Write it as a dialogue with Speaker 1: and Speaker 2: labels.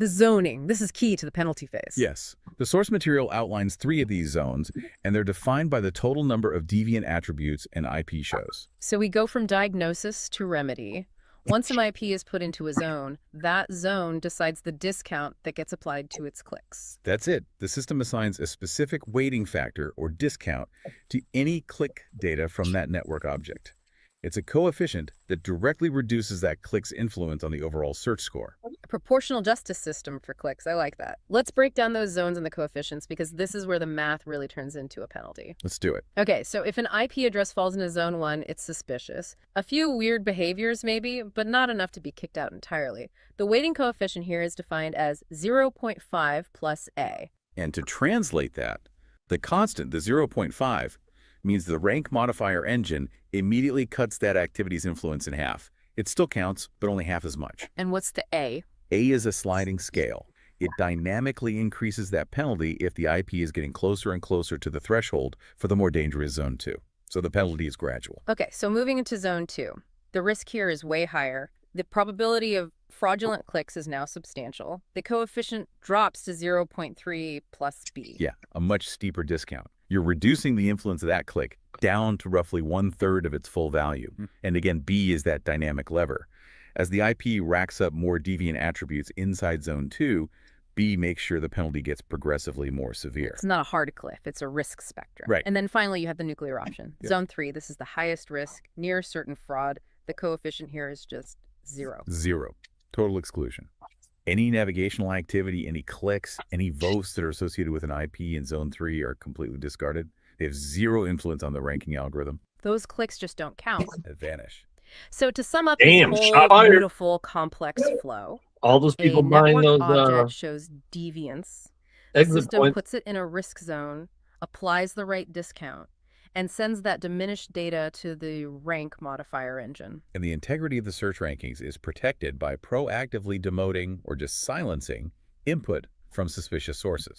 Speaker 1: The zoning. This is key to the penalty phase.
Speaker 2: Yes. The source material outlines 3 of these zones, and they're defined by the total number of deviant attributes an IP shows.
Speaker 1: So we go from diagnosis to remedy. Once an IP is put into a zone, that zone decides the discount that gets applied to its clicks.
Speaker 2: That's it. The system assigns a specific weighting factor or discount to any click data from that network object. It's a coefficient that directly reduces that click's influence on the overall search score.
Speaker 1: A proportional justice system for clicks. I like that. Let's break down those zones and the coefficients because this is where the math really turns into a penalty.
Speaker 2: Let's do it.
Speaker 1: Okay, so if an IP address falls into zone 1, it's suspicious. A few weird behaviors maybe, but not enough to be kicked out entirely. The weighting coefficient here is defined as 0.5 plus A.
Speaker 2: And to translate that, the constant, the 0.5, means the rank modifier engine immediately cuts that activity's influence in half. It still counts, but only half as much.
Speaker 1: And what's the A?
Speaker 2: A is a sliding scale. It dynamically increases that penalty if the IP is getting closer and closer to the threshold for the more dangerous zone 2. So the penalty is gradual.
Speaker 1: Okay, so moving into zone 2. The risk here is way higher. The probability of fraudulent clicks is now substantial. The coefficient drops to 0.3 plus B.
Speaker 2: Yeah, a much steeper discount. You're reducing the influence of that click down to roughly 1/3 of its full value. And again, B is that dynamic lever. As the IP racks up more deviant attributes inside zone 2, B makes sure the penalty gets progressively more severe.
Speaker 1: It's not a hard cliff, it's a risk spectrum.
Speaker 2: Right.
Speaker 1: And then finally, you have the nuclear option.
Speaker 2: Yep.
Speaker 1: Zone 3, this is the highest risk, near certain fraud. The coefficient here is just 0.
Speaker 2: 0. Total exclusion. Any navigational activity, any clicks, any votes that are associated with an IP in zone 3 are completely discarded. They have 0 influence on the ranking algorithm.
Speaker 1: Those clicks just don't count.
Speaker 2: They vanish.
Speaker 1: So to sum up
Speaker 3: Damn,
Speaker 1: this
Speaker 3: shot
Speaker 1: whole
Speaker 3: fired.
Speaker 1: beautiful, complex flow,
Speaker 3: All those
Speaker 1: a
Speaker 3: people buying
Speaker 1: network
Speaker 3: those
Speaker 1: object shows deviance. The
Speaker 3: exit
Speaker 1: system
Speaker 3: points.
Speaker 1: puts it in a risk zone, applies the right discount, and sends that diminished data to the rank modifier engine.
Speaker 2: And the integrity of the search rankings is protected by proactively demoting or just silencing input from suspicious sources.